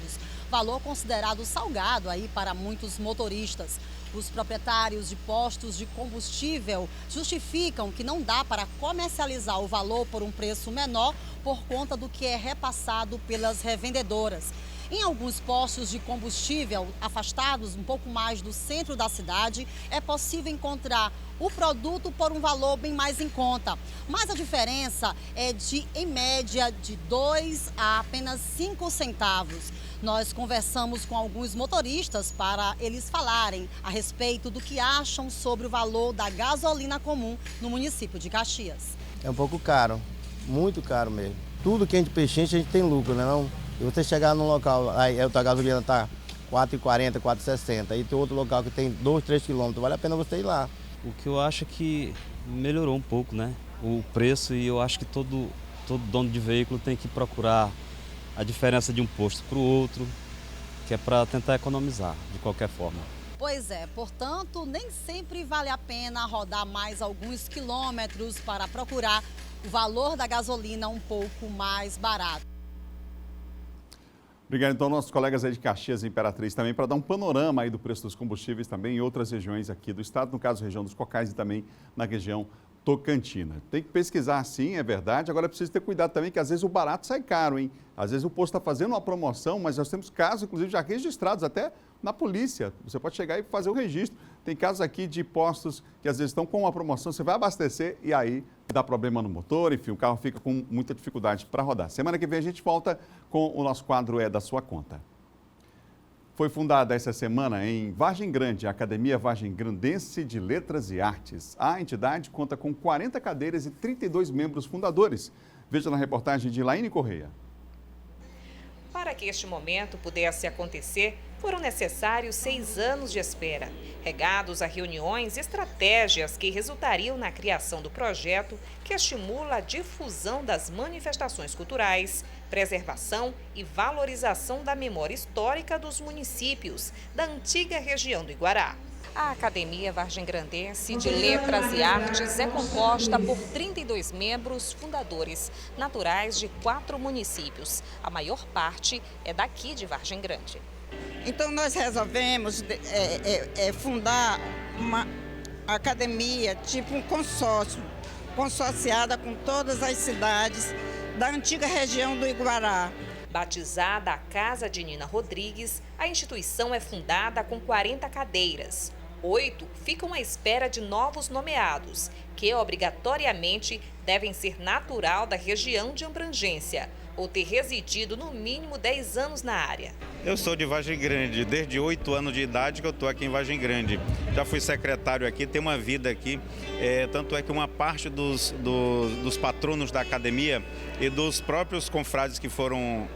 valor considerado salgado aí para muitos motoristas. Os proprietários de postos de combustível justificam que não dá para comercializar o valor por um preço menor por conta do que é repassado pelas revendedoras. Em alguns postos de combustível afastados um pouco mais do centro da cidade, é possível encontrar o produto por um valor bem mais em conta. Mas a diferença é em média, de 2 a apenas 5 centavos. Nós conversamos com alguns motoristas para eles falarem a respeito do que acham sobre o valor da gasolina comum no município de Caxias. É um pouco caro, muito caro mesmo. Tudo que a gente pechincha, a gente tem lucro, né não? E você chegar num local, aí a tua gasolina está R$ 4,40, R$ 4,60, aí tem outro local que tem 2, 3 quilômetros, vale a pena você ir lá. O que eu acho é que melhorou um pouco, né? O preço, e eu acho que todo dono de veículo tem que procurar a diferença de um posto para o outro, que é para tentar economizar de qualquer forma. Pois é, portanto, nem sempre vale a pena rodar mais alguns quilômetros para procurar o valor da gasolina um pouco mais barato. Obrigado, então, nossos colegas aí de Caxias e Imperatriz também, para dar um panorama aí do preço dos combustíveis também em outras regiões aqui do estado, no caso, a região dos Cocais e também na região Tocantina. Tem que pesquisar sim, é verdade, agora precisa ter cuidado também que às vezes o barato sai caro, hein? Às vezes o posto está fazendo uma promoção, mas nós temos casos, inclusive, já registrados até na polícia. Você pode chegar e fazer o registro. Tem casos aqui de postos que às vezes estão com uma promoção, você vai abastecer e aí dá problema no motor, enfim, o carro fica com muita dificuldade para rodar. Semana que vem a gente volta com o nosso quadro É da Sua Conta. Foi fundada essa semana em Vargem Grande, a Academia Vargem Grandense de Letras e Artes. A entidade conta com 40 cadeiras e 32 membros fundadores. Veja na reportagem de Laine Correia. Para que este momento pudesse acontecer, foram necessários 6 anos de espera, regados a reuniões e estratégias que resultariam na criação do projeto que estimula a difusão das manifestações culturais, preservação e valorização da memória histórica dos municípios da antiga região do Iguará. A Academia Vargem-Grandense de Letras e Artes é composta por 32 membros fundadores, naturais de 4 municípios. A maior parte é daqui de Vargem Grande. Então nós resolvemos fundar uma academia, tipo um consórcio, consorciada com todas as cidades da antiga região do Iguará. Batizada a Casa de Nina Rodrigues, a instituição é fundada com 40 cadeiras. 8 ficam à espera de novos nomeados, que obrigatoriamente devem ser natural da região de abrangência ou ter residido no mínimo 10 anos na área. Eu sou de Vargem Grande, desde 8 anos de idade que eu estou aqui em Vargem Grande. Já fui secretário aqui, tenho uma vida aqui, tanto é que uma parte dos patronos da academia e dos próprios confrades que foram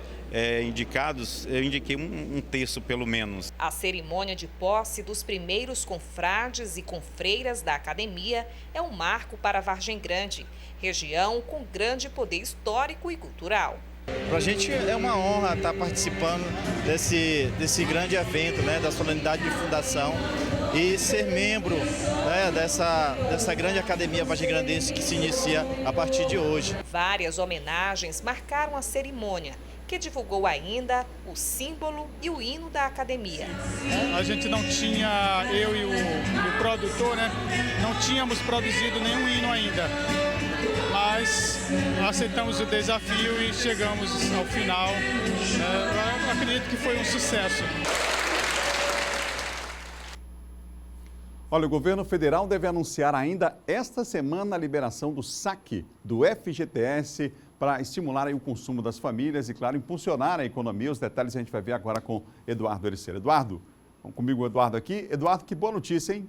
indicados, eu indiquei um terço pelo menos. A cerimônia de posse dos primeiros confrades e confreiras da academia é um marco para Vargem Grande, região com grande poder histórico e cultural. Para a gente é uma honra estar participando desse grande evento, né, da solenidade de fundação e ser membro, né, dessa grande academia vargem-grandense que se inicia a partir de hoje. Várias homenagens marcaram a cerimônia, que divulgou ainda o símbolo e o hino da academia. A gente não tinha, eu e o produtor, né, não tínhamos produzido nenhum hino ainda, mas aceitamos o desafio e chegamos ao final. Eu acredito que foi um sucesso. Olha, o governo federal deve anunciar ainda esta semana a liberação do saque do FGTS para estimular aí o consumo das famílias e, claro, impulsionar a economia. Os detalhes a gente vai ver agora com Eduardo Ericeira. Eduardo, vamos comigo, Eduardo, aqui. Eduardo, que boa notícia, hein?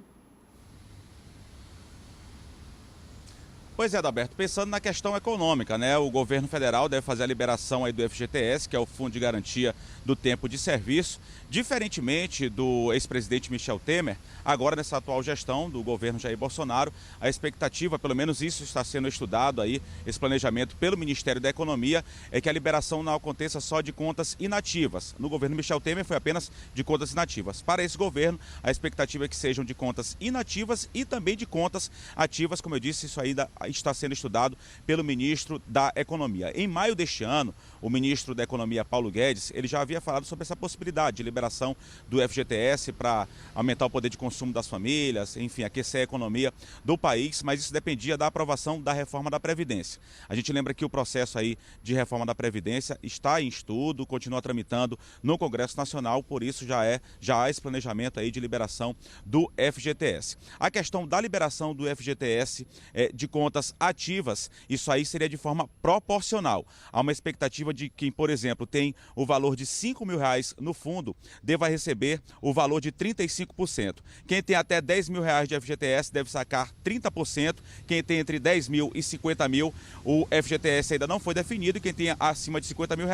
Pois é, Adalberto, pensando na questão econômica, né? O governo federal deve fazer a liberação aí do FGTS, que é o Fundo de Garantia do Tempo de Serviço. Diferentemente do ex-presidente Michel Temer, agora nessa atual gestão do governo Jair Bolsonaro, a expectativa, pelo menos isso está sendo estudado aí, esse planejamento pelo Ministério da Economia, é que a liberação não aconteça só de contas inativas. No governo Michel Temer foi apenas de contas inativas. Para esse governo, a expectativa é que sejam de contas inativas e também de contas ativas, como eu disse, isso aí está sendo estudado pelo ministro da Economia. Em maio deste ano, o ministro da Economia, Paulo Guedes, ele já havia falado sobre essa possibilidade de liberação do FGTS para aumentar o poder de consumo das famílias, enfim, aquecer a economia do país, mas isso dependia da aprovação da reforma da Previdência. A gente lembra que o processo aí de reforma da Previdência está em estudo, continua tramitando no Congresso Nacional, por isso já há esse planejamento aí de liberação do FGTS. A questão da liberação do FGTS de contas ativas, isso aí seria de forma proporcional. Há uma expectativa de quem, por exemplo, tem o valor de R$5 mil no fundo, deva receber o valor de 35%. Quem tem até R$10 mil de FGTS deve sacar 30%. Quem tem entre 10 mil e 50 mil, o FGTS ainda não foi definido. E quem tem acima de 50 mil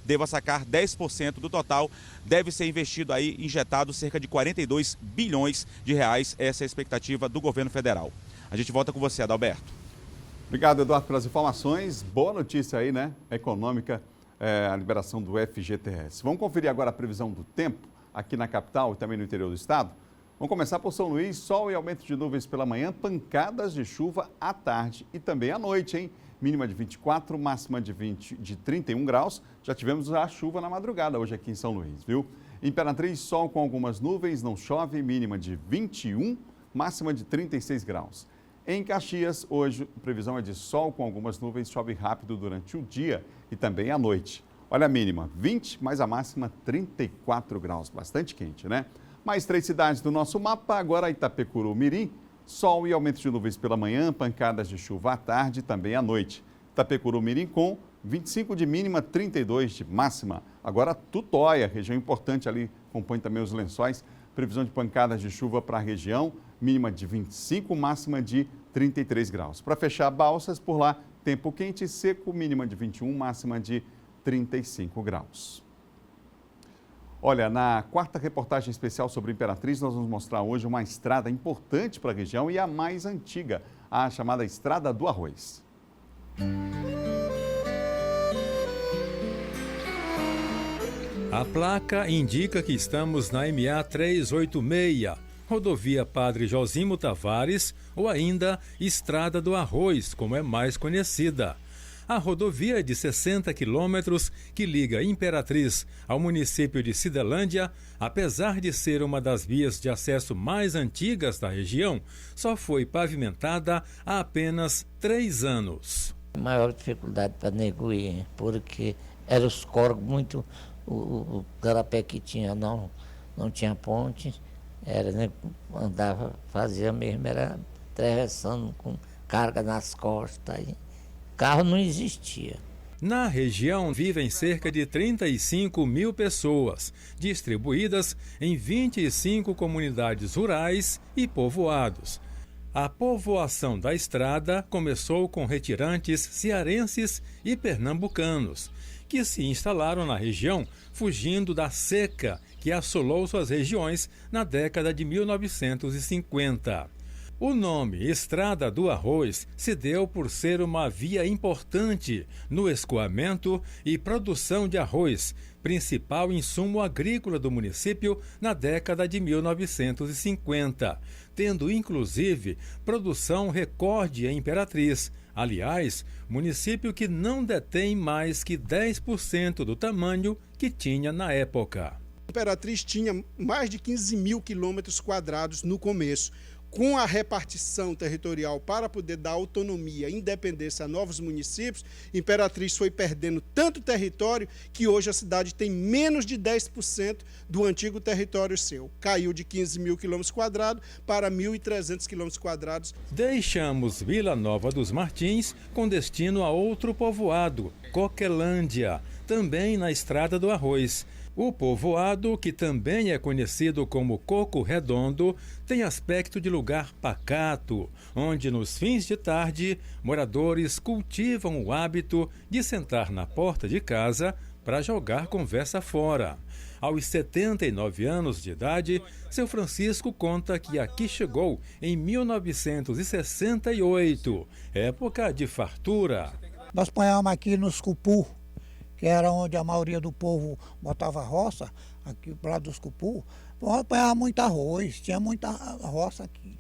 deva sacar 10% do total. Deve ser investido aí, injetado cerca de 42 bilhões de reais. Essa é a expectativa do governo federal. A gente volta com você, Adalberto. Obrigado, Eduardo, pelas informações. Boa notícia aí, né? Econômica, a liberação do FGTS. Vamos conferir agora a previsão do tempo aqui na capital e também no interior do estado. Vamos começar por São Luís, sol e aumento de nuvens pela manhã, pancadas de chuva à tarde e também à noite, hein? Mínima de 24, máxima de 31 graus. Já tivemos a chuva na madrugada hoje aqui em São Luís, viu? Imperatriz, sol com algumas nuvens, não chove, mínima de 21, máxima de 36 graus. Em Caxias, hoje, a previsão é de sol com algumas nuvens, chove rápido durante o dia e também à noite. Olha a mínima, 20, mais a máxima 34 graus, bastante quente, né? Mais 3 cidades do nosso mapa, agora Itapecuru, Mirim, sol e aumento de nuvens pela manhã, pancadas de chuva à tarde e também à noite. Itapecuru, Mirim com 25 de mínima, 32 de máxima. Agora Tutóia, região importante ali, compõe também os Lençóis, previsão de pancadas de chuva para a região, mínima de 25, máxima de 33 graus. Para fechar Balsas, por lá, tempo quente e seco, mínima de 21, máxima de 35 graus. Olha, na quarta reportagem especial sobre Imperatriz, nós vamos mostrar hoje uma estrada importante para a região e a mais antiga, a chamada Estrada do Arroz. A placa indica que estamos na MA 386, rodovia Padre Josimo Tavares, ou ainda Estrada do Arroz, como é mais conhecida. A rodovia é de 60 quilômetros que liga Imperatriz ao município de Cidelândia, apesar de ser uma das vias de acesso mais antigas da região, só foi pavimentada há apenas 3 anos. A maior dificuldade para nego ir, porque eram os córregos muito... O garapé que tinha não tinha ponte, andava, fazia mesmo, era atravessando com carga nas costas. Carro não existia. Na região vivem cerca de 35 mil pessoas, distribuídas em 25 comunidades rurais e povoados. A povoação da estrada começou com retirantes cearenses e pernambucanos, que se instalaram na região fugindo da seca que assolou suas regiões na década de 1950. O nome Estrada do Arroz se deu por ser uma via importante no escoamento e produção de arroz, principal insumo agrícola do município na década de 1950, tendo inclusive produção recorde em Imperatriz. Aliás, município que não detém mais que 10% do tamanho que tinha na época. Imperatriz tinha mais de 15 mil quilômetros quadrados no começo. Com a repartição territorial para poder dar autonomia e independência a novos municípios, Imperatriz foi perdendo tanto território que hoje a cidade tem menos de 10% do antigo território seu. Caiu de 15 mil quilômetros quadrados para 1.300 quilômetros quadrados. Deixamos Vila Nova dos Martins com destino a outro povoado, Coquelândia, também na Estrada do Arroz. O povoado, que também é conhecido como Coco Redondo, tem aspecto de lugar pacato, onde nos fins de tarde, moradores cultivam o hábito de sentar na porta de casa para jogar conversa fora. Aos 79 anos de idade, seu Francisco conta que aqui chegou em 1968, época de fartura. Nós ponhamos aqui nos cupu, que era onde a maioria do povo botava roça, aqui para lá dos cupu, apanhava muito arroz, tinha muita roça aqui.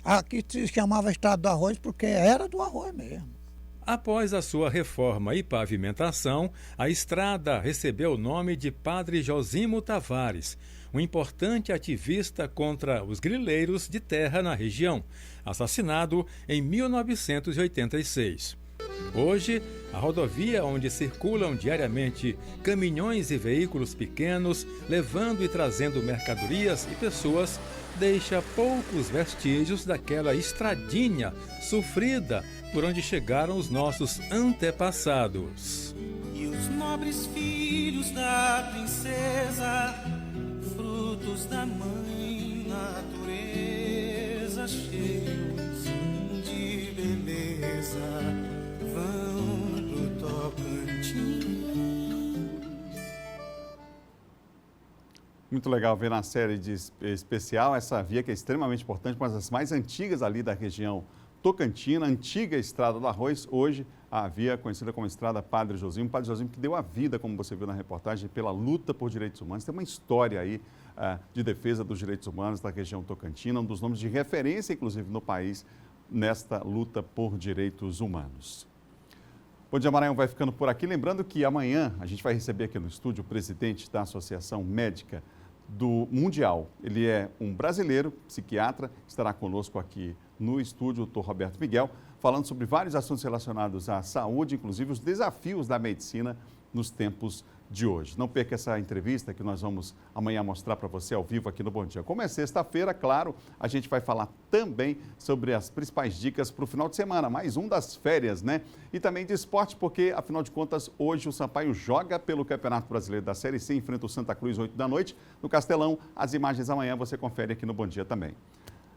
Aqui se chamava Estrada do Arroz porque era do arroz mesmo. Após a sua reforma e pavimentação, a estrada recebeu o nome de Padre Josimo Tavares, um importante ativista contra os grileiros de terra na região, assassinado em 1986. Hoje, a rodovia onde circulam diariamente caminhões e veículos pequenos, levando e trazendo mercadorias e pessoas, deixa poucos vestígios daquela estradinha sofrida por onde chegaram os nossos antepassados. E os nobres filhos da princesa, frutos da mãe natureza, cheios de beleza, vão pro Tocantins. Muito legal ver na série de especial essa via que é extremamente importante, uma das mais antigas ali da região Tocantina, antiga Estrada do Arroz, hoje a via conhecida como Estrada Padre Josimo. Padre Josimo que deu a vida, como você viu na reportagem, pela luta por direitos humanos. Tem uma história aí de defesa dos direitos humanos da região Tocantina, um dos nomes de referência, inclusive, no país, nesta luta por direitos humanos. Bom Dia Maranhão vai ficando por aqui. Lembrando que amanhã a gente vai receber aqui no estúdio o presidente da Associação Médica do Mundial. Ele é um brasileiro, psiquiatra, estará conosco aqui no estúdio, o Dr. Roberto Miguel, falando sobre vários assuntos relacionados à saúde, inclusive os desafios da medicina nos tempos de hoje. Não perca essa entrevista que nós vamos amanhã mostrar para você ao vivo aqui no Bom Dia. Como é sexta-feira, claro, a gente vai falar também sobre as principais dicas para o final de semana, mais um das férias, né? E também de esporte, porque, afinal de contas, hoje o Sampaio joga pelo Campeonato Brasileiro da Série C, enfrenta o Santa Cruz, 8 da noite, no Castelão. As imagens amanhã você confere aqui no Bom Dia também.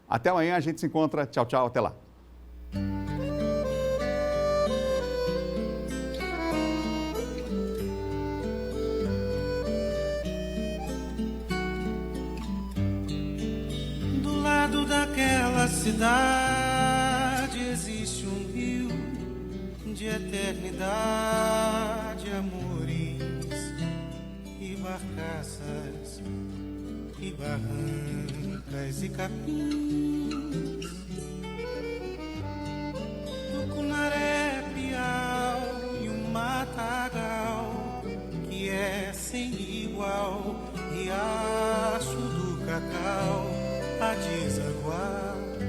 Até amanhã, a gente se encontra. Tchau, tchau, até lá. Do lado daquela cidade existe um rio de eternidade, amores barcaças e barrancas e capins. Tucunaré